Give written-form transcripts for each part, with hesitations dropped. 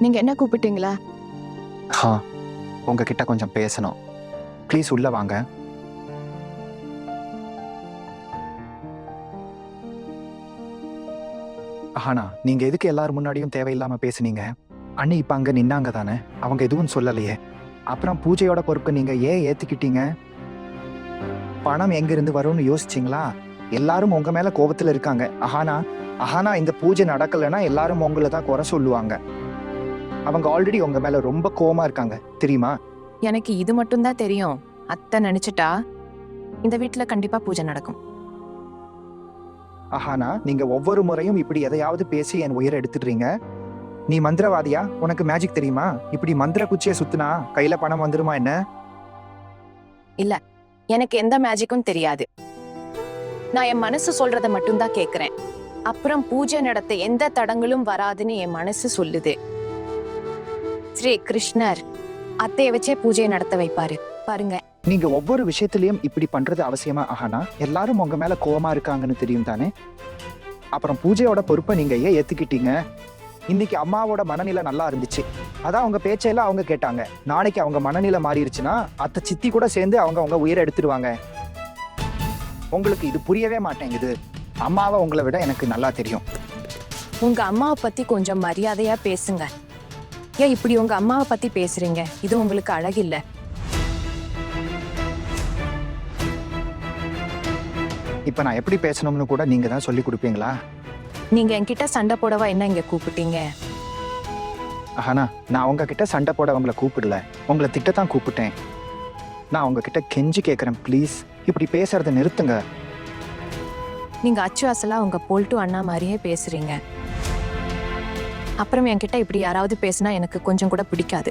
நீங்க என்ன கூப்பிட்டீங்களா? உங்ககிட்ட கொஞ்சம் பேசணும். ப்ளீஸ் உள்ள வாங்க. ஆனா நீங்க எதுக்கு எல்லாரும் முன்னாடியும் தேவையில்லாம பேசுனீங்க? அண்ணி இப்ப அங்க நின்னாங்க தானே, அவங்க எதுவும் சொல்லலையே. அப்புறம் பூஜையோட பொறுப்பை நீங்க ஏன் ஏத்துக்கிட்டீங்க? பணம் எங்க இருந்து வரும்னு யோசிச்சிங்களா? எல்லாரும் உங்க மேல கோபத்துல இருக்காங்க. ஆனா இந்த பூஜை நடக்கலைன்னா எல்லாரும் உங்களை தான் குறை சொல்லுவாங்க. அவங்க ஆல்ரெடி உங்க மேல ரொம்ப கோவமா இருக்காங்க தெரியுமா? எனக்கு இது மட்டும் தான் தெரியும். அத்தை நினைச்சிட்டா இந்த வீட்டுல கண்டிப்பா பூஜை நடக்கும். ஆனா நீங்க ஒவ்வொரு முறையும் இப்படி எதையாவது பேசி என் உயிரை எடுத்துடுறீங்க. நீ மந்திரவாதியா? உனக்கு மேஜிக் தெரியுமா? இப்படி மந்திர குச்சியை சுத்துனா கையில பணம் வந்துருமா என்ன? இல்ல, எனக்கு எந்த மேஜிக்கும் தெரியாது. நான் என் மனசு சொல்றத மட்டும் தான் கேக்குறேன். அப்புறம் பூஜை நடத்த எந்த தடங்களும் வராதுன்னு என் மனசு சொல்லுது. ஸ்ரீ கிருஷ்ணர் அத்தைய வச்சே பூஜையை நடத்த வைப்பாரு பாருங்க. நீங்க ஒவ்வொரு விஷயத்திலயும் இப்படி பண்றது அவசியமா? எல்லாரும் உங்க மேல கோவமா இருக்காங்கன்னு தெரியும் தானே. அப்புறம் பூஜையோட பொறுப்பை நீங்க ஏன் ஏத்துக்கிட்டீங்க? இன்னைக்கு அம்மாவோட மனநிலை நல்லா இருந்துச்சு, அதான் அவங்க பேச்சையெல்லாம் அவங்க கேட்டாங்க. நாளைக்கு அவங்க மனநிலை மாறிடுச்சுன்னா அத்தை சித்தி கூட சேர்ந்து அவங்க உயிரை எடுத்துடுவாங்க. உங்களுக்கு இது புரியவே மாட்டேங்குது. அம்மாவை உங்களை விட எனக்கு நல்லா தெரியும். உங்க அம்மாவை பத்தி கொஞ்சம் மரியாதையா பேசுங்க. ஏன் இப்படி உங்க அம்மாவை பத்தி பேசுறீங்க? இது உங்களுக்கு அழகில்ல. இப்ப நான் எப்படி பேசணும்னு கூட நீங்க தான் சொல்லி கொடுப்பீங்களா? நீங்க என்கிட்ட சண்டை போடவா என்ன இங்க கூப்பிட்டீங்க? நான் உங்ககிட்ட சண்டை போட உங்களை கூப்பிடல, உங்களை திட்டத்தான் கூப்பிட்டேன். நான் உங்ககிட்ட கெஞ்சி கேட்கறேன், ப்ளீஸ் இப்படி பேசுறதை நிறுத்துங்க. நீங்க அச்சு அசலா உங்க போல்ட்டு அண்ணா மாதிரியே பேசுறீங்க. அப்புறம் என்கிட்ட இப்படி யாராவது பேசினா எனக்கு கொஞ்சம் கூட பிடிக்காது.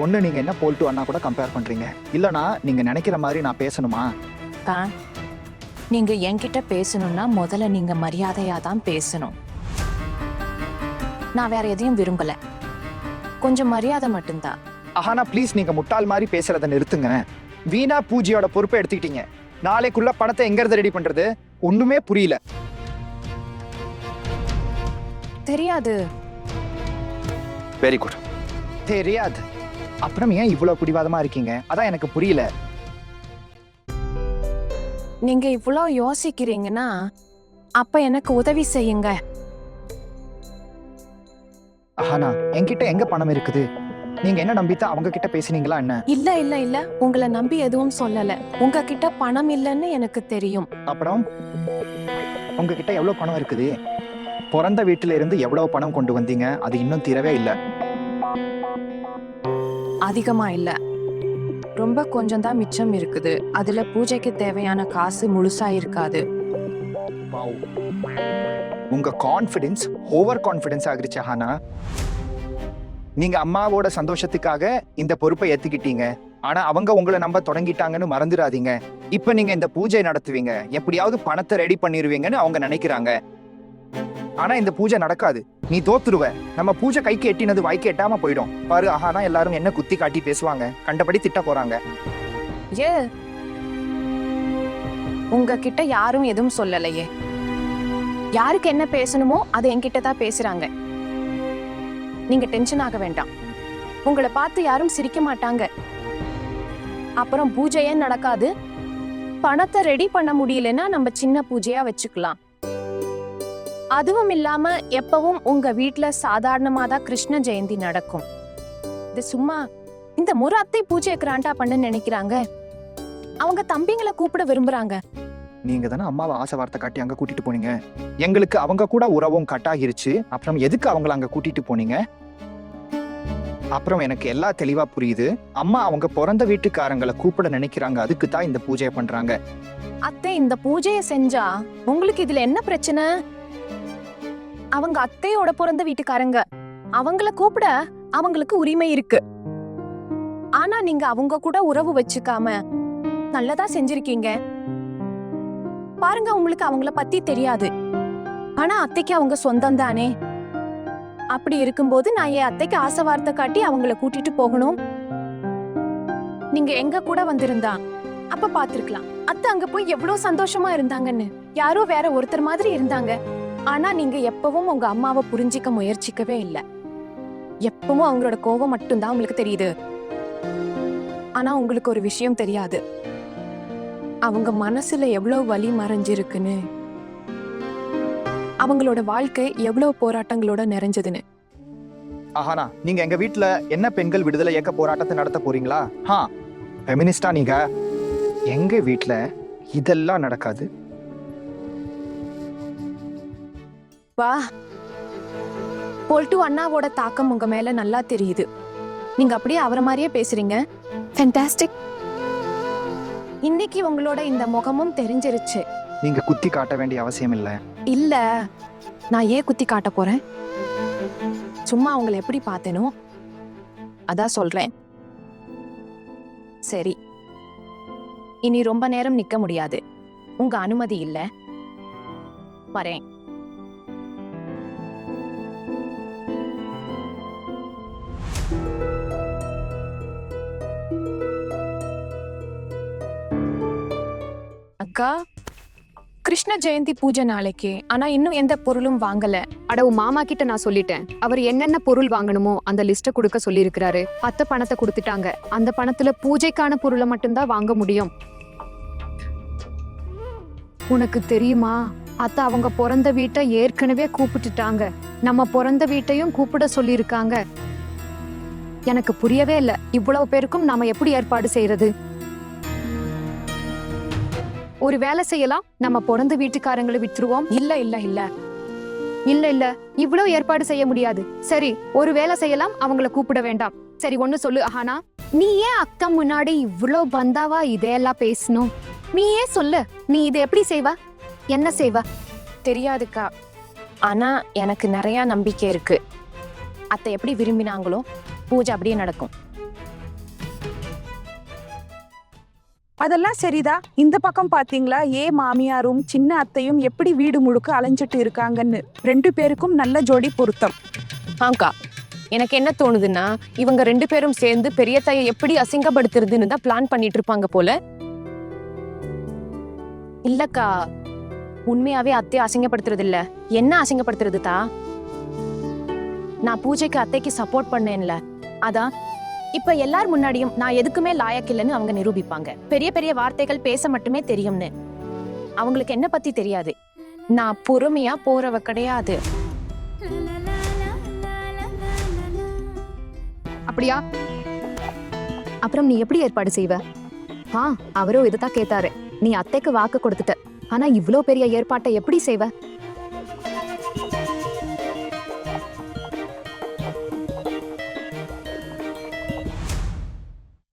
ஒண்ணு நீங்க என்ன போல்ட்டு அண்ணா கூட கம்பேர் பண்றீங்க, இல்லனா நீங்க நினைக்கிற மாதிரி நான் பேசணுமா? நீங்க என்கிட்ட பேசணும்னா முதல்ல நீங்க மரியாதையா தான் பேசணும். நான் வேற எதையும் விரும்பல, கொஞ்சம் மரியாதை மட்டும்தான். ப்ளீஸ் நீங்க முட்டாள் மாதிரி பேசுறதை நிறுத்துங்க. வீணா பூஜையோட பொறுப்பை எடுத்துக்கிட்டீங்க. நாளைக்குள்ள பணத்தை எங்க இருந்து ரெடி பண்றது? ஒண்ணுமே புரியல. தெரியாது. வெரி குட், தெரியாது. அப்புறம் ஏன் இவ்வளவு பிடிவாதமா இருக்கீங்க? அதான் எனக்கு புரியல. நீங்க இவ்வளோ யோசிக்கிறீங்கன்னா அப்ப எனக்கு உதவி செய்யுங்க. என்கிட்ட எங்க பணம் இருக்குது? நீங்க என்ன நம்பித்தான் அவங்க கிட்ட பேசினீங்களா என்ன? இல்ல இல்ல இல்ல, உங்களை நம்பி எதுவும் சொல்லல. உங்ககிட்ட பணம் இல்லைன்னு எனக்கு தெரியும். அப்புறம் உங்ககிட்ட எவ்வளவு பணம் இருக்குது? பிறந்த வீட்டுல இருந்து எவ்வளவு பணம் கொண்டு வந்தீங்க? அது இன்னும் தீரவே இல்ல. அதிகமா இல்ல, ரொம்ப கொஞ்சம் தான் மிச்சம் இருக்குது. அதுல பூஜைக்கு தேவையான காசு முழுசா இருக்காது. உங்க கான்ஃபிடன்ஸ் ஓவர் கான்ஃபிடன்ஸ் ஆகிருச்சு. நீங்க அம்மாவோட சந்தோஷத்துக்காக இந்த பொறுப்பை ஏத்துக்கிட்டீங்க. ஆனா அவங்க உங்களை நம்ப தொடங்கிட்டாங்கன்னு மறந்துடாதீங்க. இப்ப நீங்க இந்த பூஜை நடத்துவீங்க, எப்படியாவது பணத்தை ரெடி பண்ணிருவீங்கன்னு அவங்க நினைக்கிறாங்க. ஆனா இந்த பூஜை நடக்காது. நீ தோத்துருவ. நம்ம பூஜை கைக்கு எட்டினது வாய்க்கு எட்டாம போயிடும் பாரு. எல்லாரும் என்ன குத்தி காட்டி பேசுவாங்க, கண்டபடி திட்ட போறாங்க. உங்ககிட்ட யாரும் எதுவும் சொல்லலையே. யாருக்கு என்ன பேசணுமோ அதை என்கிட்ட தான் பேசுறாங்க. நீங்க டென்ஷன் ஆக வேண்டாம். உங்களை பார்த்து யாரும் சிரிக்க மாட்டாங்க. அப்புறம் பூஜையே நடக்காது. பணத்தை ரெடி பண்ண முடியலன்னா நம்ம சின்ன பூஜையா வச்சுக்கலாம். அதுவும் இல்லாம எப்பவும் உங்க வீட்டுல சாதாரணமா தான் கிருஷ்ண ஜெயந்தி நடக்கும். இது சும்மா இந்த முறை அத்தை பூஜை கிராண்டா பண்ண நினைக்கிறாங்க. அவங்க தம்பிங்களை கூப்பிட விரும்புறாங்க. நீங்க தானே அம்மாவை ஆசை வார்த்தை காட்டி அங்க கூட்டிட்டு போனீங்க. எங்களுக்கு அவங்க கூட உறவும் கட்டாகிருச்சு. அப்புறம் எதுக்கு அவங்கள அங்க கூட்டிட்டு போனீங்க? அப்புறம் எனக்கு எல்லாம் தெளிவா புரியுது. அம்மா அவங்க பிறந்த வீட்டுக்காரங்களை கூப்பிட நினைக்கிறாங்க, அதுக்கு தான் இந்த பூஜையை பண்றாங்க. அத்தை இந்த பூஜையை செஞ்சா உங்களுக்கு இதுல என்ன பிரச்சனை? அவங்க அத்தையோட பிறந்த வீட்டுக்காரங்க, அவங்கள கூப்பிட அவங்களுக்கு உரிமை இருக்கு. ஆனா நீங்க அவங்க கூட உறவு வச்சுக்காம நல்லதா செஞ்சிருக்கீங்க பாருங்க. உங்களுக்கு அவங்கள பத்தி தெரியாது, ஆனா அத்தைக்கு அவங்க சொந்தம் தானே. அப்படி இருக்கும்போது நான் என் அத்தைக்கு ஆசை வார்த்தை காட்டி அவங்கள கூட்டிட்டு போகணும். நீங்க எங்க கூட வந்திருந்தா அப்ப பாத்திருக்கலாம் அத்தை அங்க போய் எவ்வளவு சந்தோஷமா இருந்தாங்கன்னு. யாரோ வேற ஒருத்தர் மாதிரி இருந்தாங்க. ஆனா நீங்க எப்பவும் உங்க அம்மாவை புரிஞ்சிக்க முயற்சிக்கவே இல்ல. எப்பவும் அவங்களோட கோவம் மட்டும்தான் உங்களுக்கு தெரியுது. ஆனா உங்களுக்கு ஒரு விஷயம் தெரியாது, அவங்க மனசுல எவ்வளவு வலி மறைஞ்சிருக்குன்னு, அவங்களோட வாழ்க்கை எவ்வளவு போராட்டங்களோட நிறைஞ்சதுன்னு. ஆஹானா, நீங்க எங்க வீட்ல என்ன பெண்கள் விடுதலை இயக்க போராட்டத்தை நடத்த போறீங்களா? ஃபெமினிஸ்டா நீங்க? எங்க வீட்ல இதெல்லாம் நடக்காது. வா, போல்ட்டு அண்ணாவோட தாக்கம் உங்க மேல நல்லா தெரியுது. நீங்க அப்படியே அவரை மாதிரியே பேசுறீங்க. ஃபேண்டாஸ்டிக். இன்னைக்கு உங்களோட இந்த முகமும் தெரிஞ்சிருச்சு. நீங்க குத்தி காட்ட வேண்டிய அவசியம் இல்ல. இல்ல, நான் ஏன் குத்தி காட்ட போறேன்? சும்மா அவங்களை எப்படி பார்த்தேனோ அதான் சொல்றேன். சரி, இனி ரொம்ப நேரம் நிக்க முடியாது. உங்க அனுமதி இல்ல. வரேன். அக்கா, கிருஷ்ண ஜெயந்தி பூஜை நாளைக்கு. ஆனா இன்னும் எந்த பொருளும் வாங்கல. அட, உன் மாமா கிட்ட நான் சொல்லிட்டேன். அவர் என்னென்ன பொருள் வாங்கணுமோ அந்த லிஸ்ட கொடுக்க சொல்லியிருக்கிறாரு. அத்தை பணத்தை கொடுத்துட்டாங்க. அந்த பணத்துல பூஜைக்கான பொருளை மட்டும்தான் வாங்க முடியும். உனக்கு தெரியுமா, அத்தை அவங்க பிறந்த வீட்டை ஏற்கனவே கூப்பிட்டுட்டாங்க. நம்ம பிறந்த வீட்டையும் கூப்பிட சொல்லியிருக்காங்க. எனக்கு புரியவே இல்லை, இவ்வளவு பேருக்கும் நாம எப்படி ஏற்பாடு செய்யறது? ஒரு வேலை செய்யலாம், நம்ம பிறந்த வீட்டுக்காரங்களை விட்டுருவோம். இல்ல இல்ல இல்ல இல்ல இல்ல, இவ்வளவு ஏற்பாடு செய்ய முடியாது. சரி, ஒரு வேலை செய்யலாம், அவங்கள கூப்பிட வேண்டாம். சரி, ஒண்ணு சொல்லு ஆனா, நீ ஏன் அக்கா முன்னாடி இவ்வளவு பந்தாவா இதையெல்லாம் பேசணும்? நீ ஏன் சொல்லு, நீ இதை எப்படி செய்வ? என்ன செய்வ? தெரியாதுக்கா. ஆனா எனக்கு நிறைய நம்பிக்கை இருக்கு. அத்தை எப்படி விரும்பினாங்களோ பூஜை அப்படியே நடக்கும். அதெல்லாம் சரிதா. இந்த பக்கம் பாத்தீங்களா, மாமியாரும் சின்ன அத்தையும் எப்படி வீடு முழுக்க அலைஞ்சிட்டு இருக்காங்கன்னு. 2 பேருக்கும் நல்ல ஜோடி பொருத்தம். ஆங்கா, எனக்கு என்ன தோணுதுன்னா, இவங்க 2 பேரும் சேர்ந்து பெரிய தாயை எப்படி அசிங்கப்படுத்துறதுன்னு தான் பிளான் பண்ணிட்டு இருப்பாங்க போல. இல்லக்கா, உண்மையாவே அத்தையை அசிங்கப்படுத்துறது இல்ல. என்ன அசிங்கப்படுத்துறது தா? நான் பூஜைக்கு அத்தைக்கு சப்போர்ட் பண்ணேன்ல, அதான். இப்ப எல்லார் முன்னாடியும் நான் எதுக்குமே லாயக் இல்லைன்னு அவங்க நிரூபிப்பாங்க. பெரிய பெரிய வார்த்தைகள் பேச மட்டுமே தெரியும்னு. அவங்களுக்கு என்ன பத்தி தெரியாது. நான் பொறுமையா போறவ கிடையாது. அப்படியா? அப்புறம் நீ எப்படி ஏற்பாடு செய்வ? அவரும் இதுதான் கேட்டாரு. நீ அத்தைக்கு வாக்கு கொடுத்துட்ட. ஆனா இவ்ளோ பெரிய ஏற்பாட்டை எப்படி செய்வ?